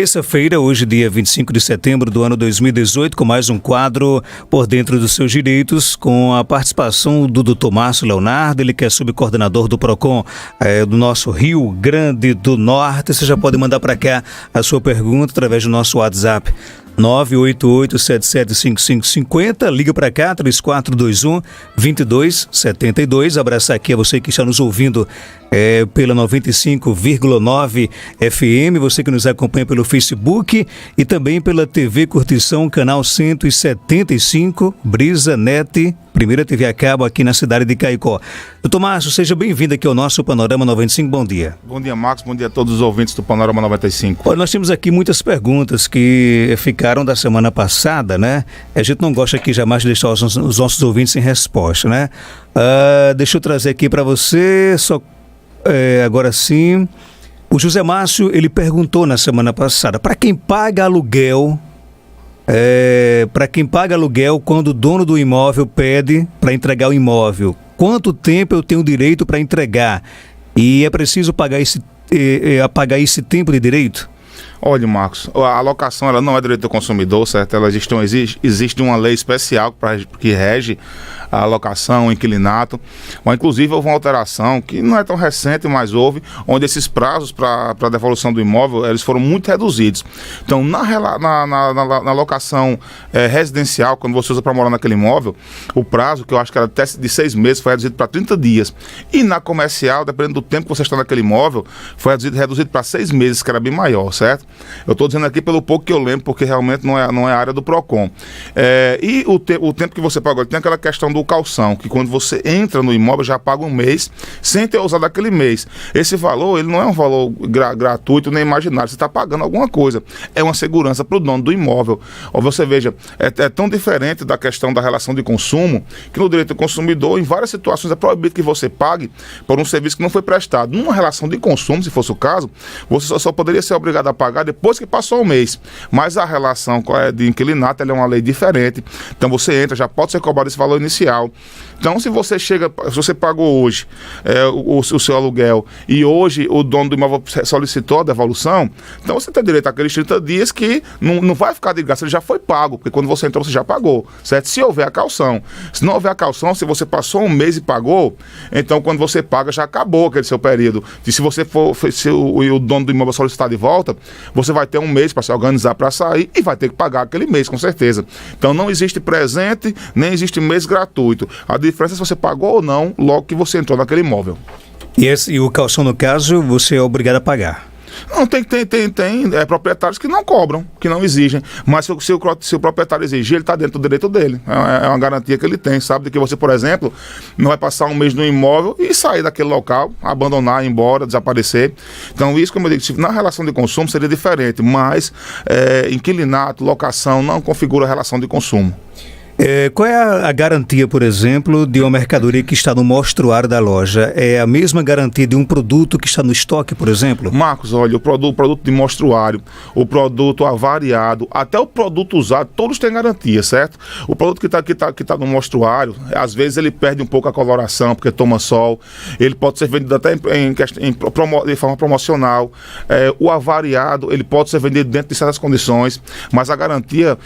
Terça-feira, hoje dia 25 de setembro do ano 2018, com mais um quadro Por Dentro dos Seus Direitos, com a participação do Dr. Márcio Leonardo, ele que é subcoordenador do PROCON do nosso Rio Grande do Norte. Você já pode mandar para cá a sua pergunta através do nosso WhatsApp 988-775550, liga para cá, 3421-2272. Abraçar aqui a você que está nos ouvindo pela 95,9 FM, você que nos acompanha pelo Facebook e também pela TV Curtição, canal 175, Brisa Net, primeira TV a cabo aqui na cidade de Caicó. Doutor Márcio, seja bem-vindo aqui ao nosso Panorama 95, bom dia. Bom dia, Marcos, bom dia a todos os ouvintes do Panorama 95. Olha, nós temos aqui muitas perguntas que ficaram da semana passada, né? A gente não gosta aqui jamais de deixar os nossos ouvintes sem resposta, né? Deixa eu trazer aqui para você, agora sim, o José Márcio, ele perguntou na semana passada, para quem paga aluguel, quando o dono do imóvel pede para entregar o imóvel, quanto tempo eu tenho direito para entregar? E é preciso pagar esse tempo de direito? Olha, Marcos, a alocação ela não é direito do consumidor, certo? Existe uma lei especial que rege a alocação, o inquilinato, mas inclusive houve uma alteração que não é tão recente, mas houve, onde esses prazos para a devolução do imóvel, eles foram muito reduzidos. Então, na alocação residencial, quando você usa para morar naquele imóvel, o prazo, que eu acho que era até de 6 meses, foi reduzido para 30 dias. E na comercial, dependendo do tempo que você está naquele imóvel, foi reduzido para 6 meses, que era bem maior, certo? Eu estou dizendo aqui pelo pouco que eu lembro, porque realmente não é a área do PROCON. E o tempo que você pagou, tem aquela questão do calção, que quando você entra no imóvel já paga um mês, sem ter usado aquele mês. Esse valor, ele não é um valor gratuito nem imaginário, você está pagando alguma coisa. É uma segurança para o dono do imóvel. Ou você veja, é tão diferente da questão da relação de consumo, que no direito do consumidor, em várias situações, é proibido que você pague por um serviço que não foi prestado. Numa relação de consumo, se fosse o caso, você só poderia ser obrigado a pagar depois que passou o mês. Mas a relação de inquilinato, ela é uma lei diferente. Então você entra, já pode ser cobrado esse valor inicial. Então, se você pagou hoje o seu aluguel e hoje o dono do imóvel solicitou a devolução, então você tem direito àqueles 30 dias que não vai ficar de graça, ele já foi pago, porque quando você entrou você já pagou, certo? Se houver a calção. Se não houver a calção, se você passou um mês e pagou, então quando você paga já acabou aquele seu período. E se você se o dono do imóvel solicitar de volta, você vai ter um mês para se organizar para sair e vai ter que pagar aquele mês, com certeza. Então não existe presente, nem existe mês gratuito. A diferença é se você pagou ou não logo que você entrou naquele imóvel. E o calção, no caso, você é obrigado a pagar? Não, tem proprietários que não cobram, que não exigem, mas se o proprietário exigir, ele está dentro do direito dele. É uma garantia que ele tem, sabe? De que você, por exemplo, não vai passar um mês no imóvel e sair daquele local, abandonar, ir embora, desaparecer. Então isso, como eu digo, na relação de consumo seria diferente, mas inquilinato, locação não configura a relação de consumo. Qual é a garantia, por exemplo, de uma mercadoria que está no mostruário da loja? É a mesma garantia de um produto que está no estoque, por exemplo? Marcos, olha, o produto de mostruário, o produto avariado, até o produto usado, todos têm garantia, certo? O produto que está no mostruário, às vezes ele perde um pouco a coloração, porque toma sol, ele pode ser vendido até de forma promocional. O avariado, ele pode ser vendido dentro de certas condições, mas a garantia,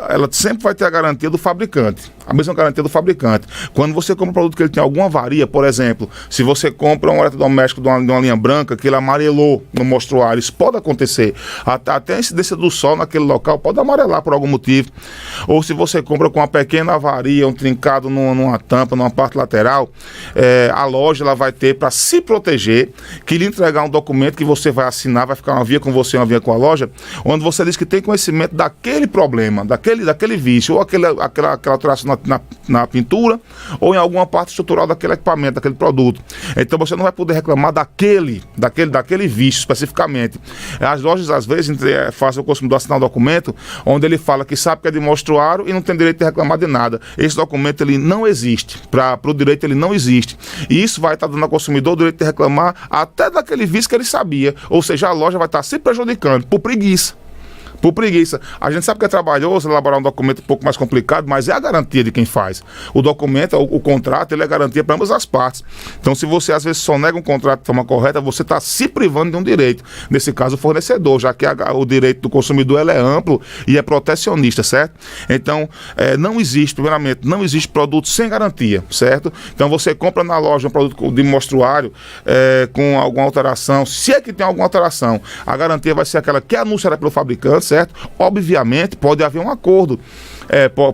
ela sempre vai ter a garantia do fabricante, a mesma garantia do fabricante. Quando você compra um produto que ele tem alguma avaria, por exemplo, se você compra um eletrodoméstico de uma linha branca que ele amarelou no mostruário, isso pode acontecer. Até a incidência do sol naquele local pode amarelar por algum motivo. Ou se você compra com uma pequena avaria, um trincado numa tampa, numa parte lateral, a loja ela vai ter para se proteger, que lhe entregar um documento que você vai assinar, vai ficar uma via com você, uma via com a loja, onde você diz que tem conhecimento daquele problema, daquele vício, ou aquela alteração na pintura ou em alguma parte estrutural daquele equipamento, daquele produto. Então você não vai poder reclamar daquele vício especificamente. As lojas às vezes fazem o consumidor assinar um documento onde ele fala que sabe que é de mostruário e não tem direito de reclamar de nada. Esse documento ele não existe, para o direito ele não existe. E isso vai estar dando ao consumidor o direito de reclamar até daquele vício que ele sabia, ou seja, a loja vai estar se prejudicando por preguiça. por preguiça. A gente sabe que é trabalhoso elaborar um documento um pouco mais complicado, mas é a garantia de quem faz. O documento, o contrato, ele é garantia para ambas as partes. Então, se você às vezes só nega um contrato de forma correta, você está se privando de um direito. Nesse caso, o fornecedor, já que o direito do consumidor ele é amplo e é protecionista, certo? Então, não existe, primeiramente, não existe produto sem garantia, certo? Então, você compra na loja um produto de mostruário com alguma alteração, se é que tem alguma alteração, a garantia vai ser aquela que é anunciada pelo fabricante, certo? Obviamente, pode haver um acordo.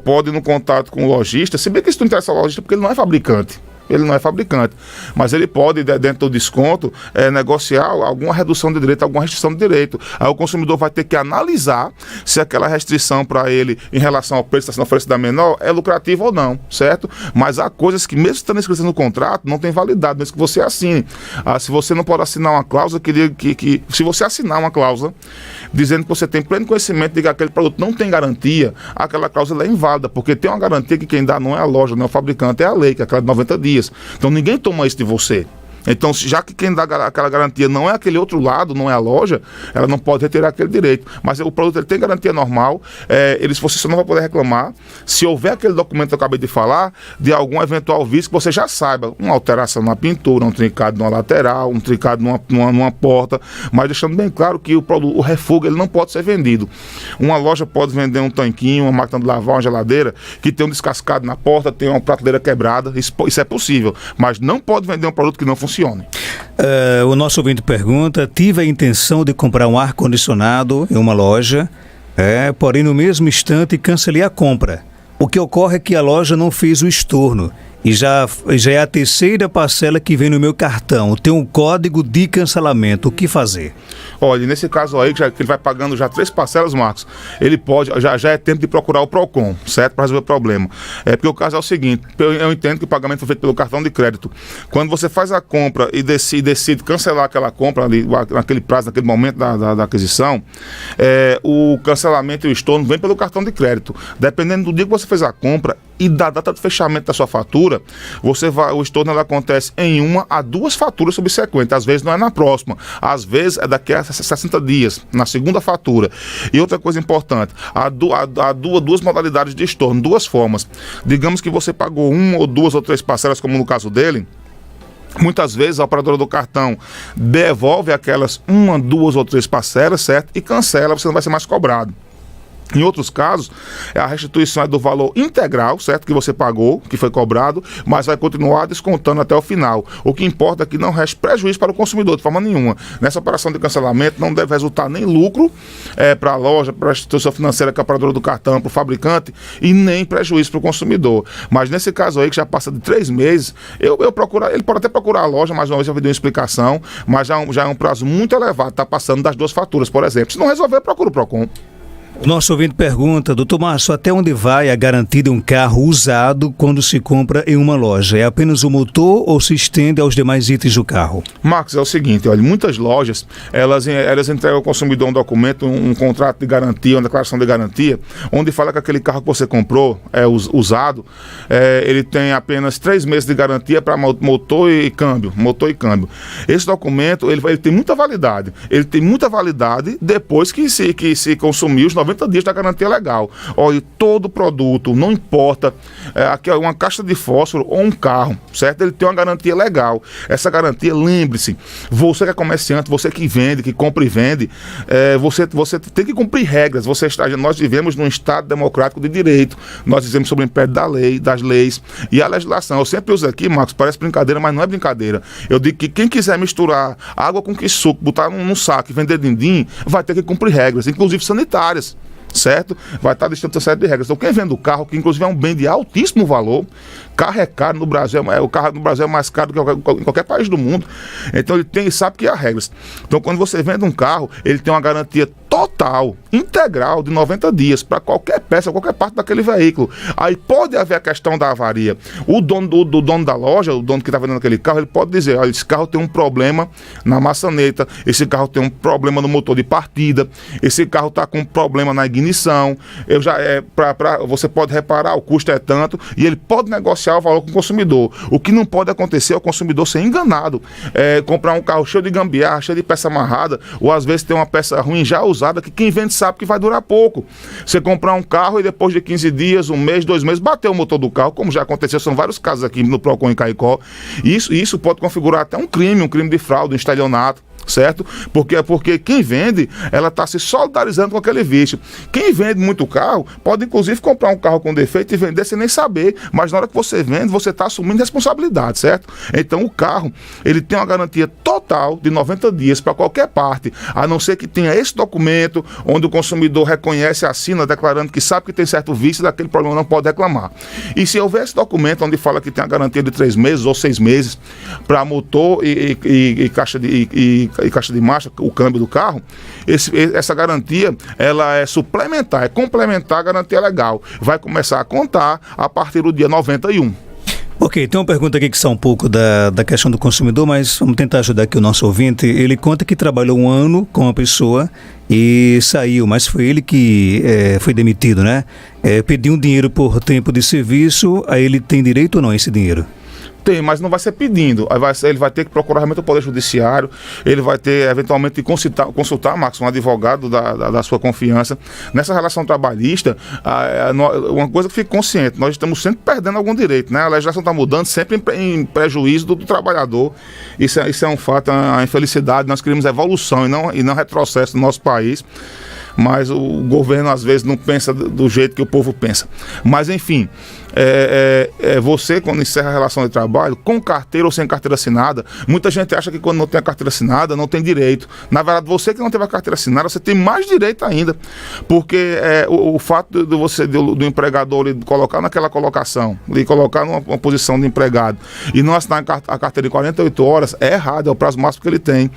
Pode ir no contato com o lojista, se bem que isso não interessa ao lojista porque ele não é fabricante. Ele não é fabricante, mas ele pode, dentro do desconto, negociar alguma redução de direito, alguma restrição de direito. Aí o consumidor vai ter que analisar se aquela restrição para ele, em relação ao preço que está sendo oferecido menor, é lucrativo ou não, certo? Mas há coisas que, mesmo estando escritas no contrato, não tem validade, mesmo que você assine. Se você não pode assinar uma cláusula que se você assinar uma cláusula dizendo que você tem pleno conhecimento de que aquele produto não tem garantia, aquela cláusula é inválida, porque tem uma garantia que quem dá não é a loja, não é o fabricante, é a lei, que é aquela de 90 dias. Então ninguém toma isso de você. Então, já que quem dá aquela garantia não é aquele outro lado, não é a loja, ela não pode retirar aquele direito. Mas o produto ele tem garantia normal, você só não vai poder reclamar se houver aquele documento que eu acabei de falar, de algum eventual vício que você já saiba, uma alteração na pintura, um trincado numa lateral, um trincado numa porta, mas deixando bem claro que o refúgio ele não pode ser vendido. Uma loja pode vender um tanquinho, uma máquina de lavar, uma geladeira, que tem um descascado na porta, tem uma prateleira quebrada, isso é possível, mas não pode vender um produto que não funcione. O nosso ouvinte pergunta: tive a intenção de comprar um ar-condicionado em uma loja, porém no mesmo instante cancelei a compra. O que ocorre é que a loja não fez o estorno e já é a terceira parcela que vem no meu cartão. Tem um código de cancelamento. O que fazer? Olha, nesse caso aí, que ele vai pagando já 3 parcelas, Marcos, ele pode, já é tempo de procurar o PROCON, certo? Para resolver o problema. Porque o caso é o seguinte, eu entendo que o pagamento foi feito pelo cartão de crédito. Quando você faz a compra e decide cancelar aquela compra ali, naquele prazo, naquele momento da aquisição, o cancelamento e o estorno vem pelo cartão de crédito. Dependendo do dia que você fez a compra e da data de fechamento da sua fatura, o estorno acontece em 1 a 2 faturas subsequentes. Às vezes não é na próxima, às vezes é daqui a 60 dias, na segunda fatura. E outra coisa importante, há duas modalidades de estorno, 2 formas. Digamos que você pagou 1 ou 2 ou 3 parcelas, como no caso dele. Muitas vezes a operadora do cartão devolve aquelas 1, 2 ou 3 parcelas, certo? E cancela, você não vai ser mais cobrado. Em outros casos, a restituição é do valor integral, certo? Que você pagou, que foi cobrado, mas vai continuar descontando até o final. O que importa é que não reste prejuízo para o consumidor, de forma nenhuma. Nessa operação de cancelamento não deve resultar nem lucro para a loja, para a instituição financeira, que é a operadora do cartão, para o fabricante, e nem prejuízo para o consumidor. Mas nesse caso aí, que já passa de 3 meses, ele pode até procurar a loja, mais uma vez eu vou dar uma explicação, mas já é um prazo muito elevado, está passando das 2 faturas, por exemplo. Se não resolver, procura o PROCON. O nosso ouvinte pergunta: doutor Márcio, até onde vai a garantia de um carro usado quando se compra em uma loja? É apenas o motor ou se estende aos demais itens do carro? Marcos, é o seguinte, olha, muitas lojas, elas entregam ao consumidor um documento, um contrato de garantia, uma declaração de garantia, onde fala que aquele carro que você comprou, usado, ele tem apenas 3 meses de garantia para motor e câmbio. Esse documento, ele tem muita validade. Ele tem muita validade depois que se consumiu os 90 dias da garantia legal. Olha, todo produto, não importa, aqui é uma caixa de fósforo ou um carro, certo? Ele tem uma garantia legal. Essa garantia, lembre-se, você que é comerciante, você que vende, que compra e vende, você tem que cumprir regras. Nós vivemos num Estado democrático de direito, nós vivemos sob o império da lei, das leis e a legislação. Eu sempre uso aqui, Marcos, parece brincadeira, mas não é brincadeira. Eu digo que quem quiser misturar água com suco, botar num saco e vender din-din, vai ter que cumprir regras, inclusive sanitárias. Certo? Vai estar distante da série de regras. Então, quem vende o carro, que inclusive é um bem de altíssimo valor, carro é caro no Brasil, o carro no Brasil é mais caro do que em qualquer país do mundo. Então, ele sabe que há regras. Então, quando você vende um carro, ele tem uma garantia total, integral, de 90 dias para qualquer peça, qualquer parte daquele veículo. Aí pode haver a questão da avaria. O dono da loja, o dono que está vendendo aquele carro, ele pode dizer: olha, esse carro tem um problema na maçaneta, esse carro tem um problema no motor de partida, esse carro está com um problema na ignição. Você pode reparar, o custo é tanto, e ele pode negociar o valor com o consumidor. O que não pode acontecer é o consumidor ser enganado, comprar um carro cheio de gambiarra, cheio de peça amarrada, ou às vezes ter uma peça ruim já usada, que quem vende sabe que vai durar pouco. Você comprar um carro e depois de 15 dias, um mês, 2 meses, bater o motor do carro, como já aconteceu, são vários casos aqui no Procon em Caicó. Isso pode configurar até um crime de fraude, um estelionato. Certo? Porque quem vende, ela está se solidarizando com aquele vício. Quem vende muito carro, pode inclusive comprar um carro com defeito e vender sem nem saber, mas na hora que você vende, você está assumindo responsabilidade, certo? Então o carro, ele tem uma garantia total de 90 dias para qualquer parte, a não ser que tenha esse documento onde o consumidor reconhece, assina, declarando que sabe que tem certo vício e daquele problema não pode reclamar. E se houver esse documento onde fala que tem a garantia de 3 meses ou 6 meses para motor e caixa de marcha, o câmbio do carro, essa garantia, ela é suplementar, é complementar a garantia legal. Vai começar a contar a partir do dia 91. Ok, tem uma pergunta aqui que está um pouco da questão do consumidor, mas vamos tentar ajudar aqui o nosso ouvinte. Ele conta que trabalhou 1 ano com uma pessoa e saiu, mas foi ele que foi demitido, né? Pediu um dinheiro por tempo de serviço, aí ele tem direito ou não a esse dinheiro? Tem, mas não vai ser pedindo. Ele vai ter que procurar realmente o Poder Judiciário, ele vai ter, eventualmente, que consultar, Marcos, um advogado da sua confiança. Nessa relação trabalhista, uma coisa que fique consciente, nós estamos sempre perdendo algum direito, né? A legislação está mudando sempre em prejuízo do trabalhador. Isso é um fato, é uma infelicidade. Nós queremos evolução e não retrocesso no nosso país. Mas o governo às vezes não pensa do jeito que o povo pensa. Mas enfim, você quando encerra a relação de trabalho, com carteira ou sem carteira assinada, muita gente acha que quando não tem a carteira assinada não tem direito. Na verdade, você que não teve a carteira assinada, você tem mais direito ainda, porque o fato do empregador lhe colocar naquela colocação, lhe colocar numa posição de empregado e não assinar a carteira em 48 horas, é errado, é o prazo máximo que ele tem.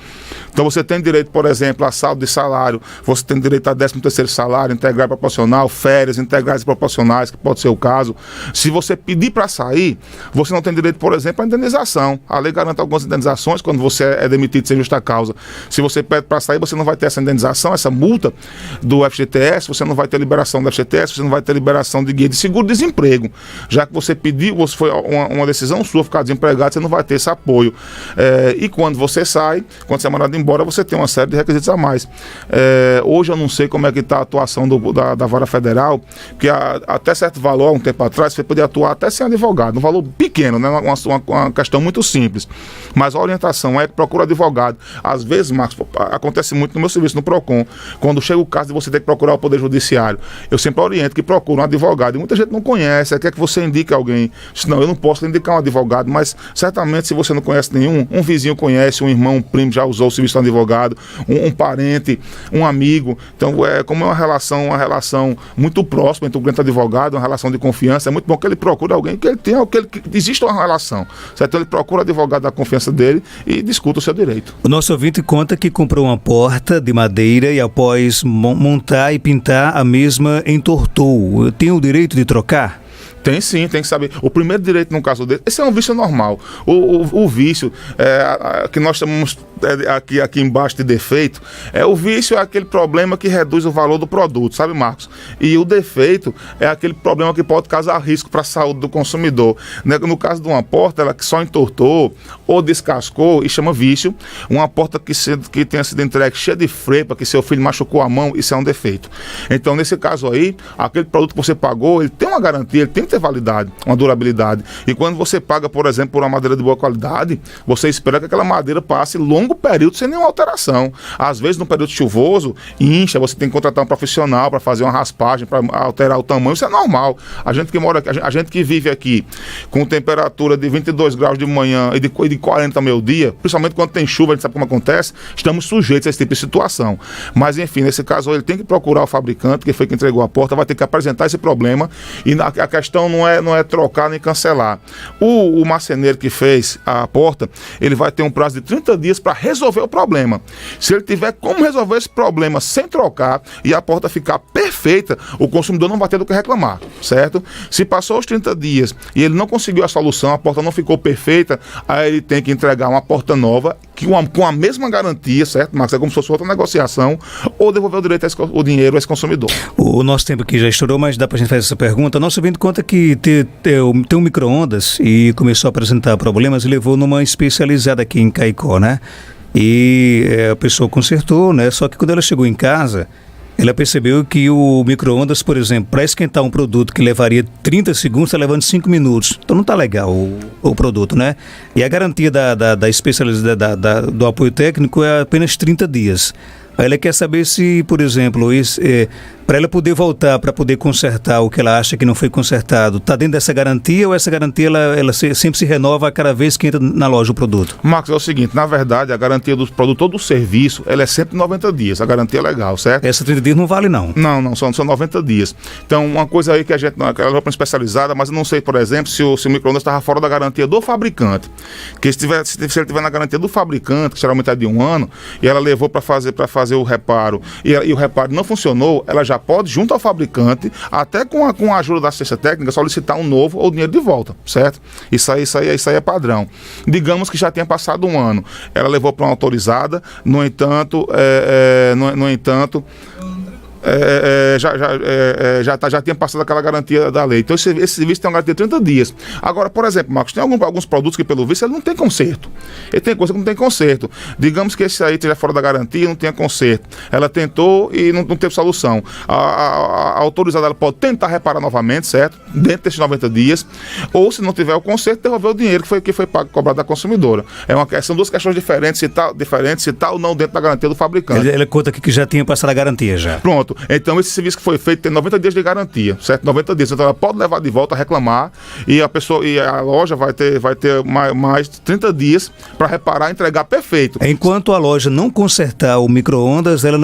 Então você tem direito, por exemplo, a saldo de salário, você tem direito a 13º salário, integral e proporcional, férias integrais e proporcionais, que pode ser o caso. Se você pedir para sair, você não tem direito, por exemplo, à indenização. A lei garante algumas indenizações quando você é demitido sem justa causa. Se você pede para sair, você não vai ter essa indenização, essa multa do FGTS, você não vai ter liberação do FGTS, você não vai ter liberação de guia de seguro-desemprego. Já que você pediu, foi uma decisão sua ficar desempregado, você não vai ter esse apoio. E quando você sai, quando você é mandado embora, você tem uma série de requisitos a mais. Hoje eu não sei como é que está a atuação da Vara Federal, porque até certo valor, um tempo atrás, você podia atuar até sem advogado, um valor pequeno, né? Uma questão muito simples. Mas a orientação é que procura advogado. Às vezes, Marcos, acontece muito no meu serviço no Procon, quando chega o caso de você ter que procurar o Poder Judiciário, eu sempre oriento que procure um advogado, e muita gente não conhece, quer que você indique alguém. Não, eu não posso indicar um advogado, mas certamente se você não conhece nenhum, um vizinho conhece, um irmão, um primo já usou o serviço do advogado, um parente, um amigo. Então, como é uma relação muito próxima entre o cliente e o advogado, uma relação de confiança, é muito bom que ele procure alguém que ele tenha, que exista uma relação, certo? Então ele procura o advogado da confiança dele e discuta o seu direito. O nosso ouvinte conta que comprou uma porta de madeira e após montar e pintar, a mesma entortou. Tem o direito de trocar? Tem sim, tem que saber. O primeiro direito no caso dele, esse é um vício normal. O vício que nós chamamos aqui embaixo de defeito, o vício é aquele problema que reduz o valor do produto, sabe, Marcos? E o defeito é aquele problema que pode causar risco para a saúde do consumidor. No caso de uma porta, ela que só entortou ou descascou, e chama vício. Uma porta que tenha sido entregue cheia de frepa, que seu filho machucou a mão, isso é um defeito. Então, nesse caso aí, aquele produto que você pagou, ele tem uma garantia, ele tem que ter validade, uma durabilidade. E quando você paga, por exemplo, por uma madeira de boa qualidade, você espera que aquela madeira passe longo período sem nenhuma alteração. Às vezes, no período chuvoso, incha, você tem que contratar um profissional para fazer uma raspagem, para alterar o tamanho, isso é normal. A gente que mora aqui, a gente que vive aqui com temperatura de 22 graus de manhã e de 40 ao meio-dia, principalmente quando tem chuva, a gente sabe como acontece, estamos sujeitos a esse tipo de situação. Mas, enfim, nesse caso, ele tem que procurar o fabricante, que foi que entregou a porta, vai ter que apresentar esse problema, e a questão não é trocar nem cancelar. O marceneiro que fez a porta, ele vai ter um prazo de 30 dias para resolver o problema. Se ele tiver como resolver esse problema sem trocar e a porta ficar perfeita, o consumidor não vai ter do que reclamar, certo? Se passou os 30 dias e ele não conseguiu a solução, a porta não ficou perfeita, aí ele tem que entregar uma porta nova com a mesma garantia, certo, Marcos? É como se fosse outra negociação, ou devolver o dinheiro a esse consumidor. O nosso tempo aqui já estourou, mas dá pra gente fazer essa pergunta. Nosso ouvinte conta que tem um micro-ondas e começou a apresentar problemas e levou numa especializada aqui em Caicó, né? E a pessoa consertou, né? Só que quando ela chegou em casa, ela percebeu que o micro-ondas, por exemplo, para esquentar um produto que levaria 30 segundos, está levando 5 minutos. Então não está legal o produto, né? E a garantia da especialidade do apoio técnico é apenas 30 dias. Aí ela quer saber se, por exemplo, para ela poder voltar, para poder consertar o que ela acha que não foi consertado, está dentro dessa garantia ou essa garantia ela sempre se renova a cada vez que entra na loja o produto? Marcos, é o seguinte, na verdade, a garantia do produto ou do serviço, ela é sempre 90 dias, a garantia é legal, certo? Essa 30 dias não vale não? Não, são 90 dias. Então, uma coisa aí que a gente, ela é uma especializada, mas eu não sei, por exemplo, se o micro-ondas estava fora da garantia do fabricante. Porque se ele estiver na garantia do fabricante, que geralmente é de 1 ano, e ela levou para fazer o reparo, e o reparo não funcionou, ela já pode, junto ao fabricante, até com a ajuda da assistência técnica, solicitar um novo ou dinheiro de volta, certo? Isso aí é padrão. Digamos que já tenha passado 1 ano, ela levou para uma autorizada, no entanto, já tinha passado aquela garantia da lei. Então esse serviço tem uma garantia de 30 dias. Agora, por exemplo, Marcos, tem alguns produtos que pelo visto ele não tem conserto. Ele tem coisa que não tem conserto. Digamos que esse aí esteja fora da garantia e não tenha conserto. Ela tentou e não teve solução. A autorizada ela pode tentar reparar novamente, certo? Dentro desses 90 dias. Ou se não tiver o conserto, devolver o dinheiro que foi pago, cobrado da consumidora. São duas questões diferentes, se tá ou não dentro da garantia do fabricante. Ele conta aqui que já tinha passado a garantia já. Pronto. Então esse serviço que foi feito tem 90 dias de garantia, certo? 90 dias. Então ela pode levar de volta, reclamar, e a loja vai ter mais 30 dias para reparar e entregar perfeito. Enquanto a loja não consertar o micro-ondas, ela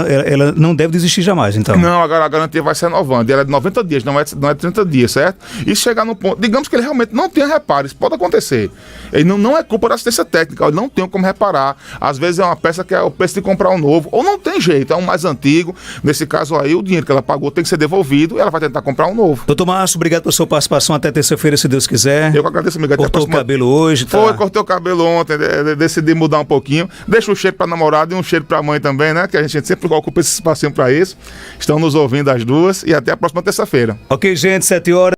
não deve desistir jamais, então? Não, agora a garantia vai ser renovando. Ela é de 90 dias, não é 30 dias, certo? E chegar no ponto, digamos que ele realmente não tenha reparo, isso pode acontecer. Ele não é culpa da assistência técnica, ele não tem como reparar. Às vezes é uma peça que é o preço de comprar um novo, ou não tem jeito, é um mais antigo. Nesse caso aí, o dinheiro que ela pagou tem que ser devolvido e ela vai tentar comprar um novo. Doutor Márcio, obrigado pela sua participação. Até terça-feira, se Deus quiser. Eu que agradeço, amigo. Cortou o cabelo hoje, tá? Foi, cortei o cabelo ontem, decidi mudar um pouquinho. Deixa um cheiro pra namorada e um cheiro pra mãe também, né? Que a gente sempre ocupa esse espacinho pra isso. Estão nos ouvindo as duas e até a próxima terça-feira. Ok, gente, 7 horas.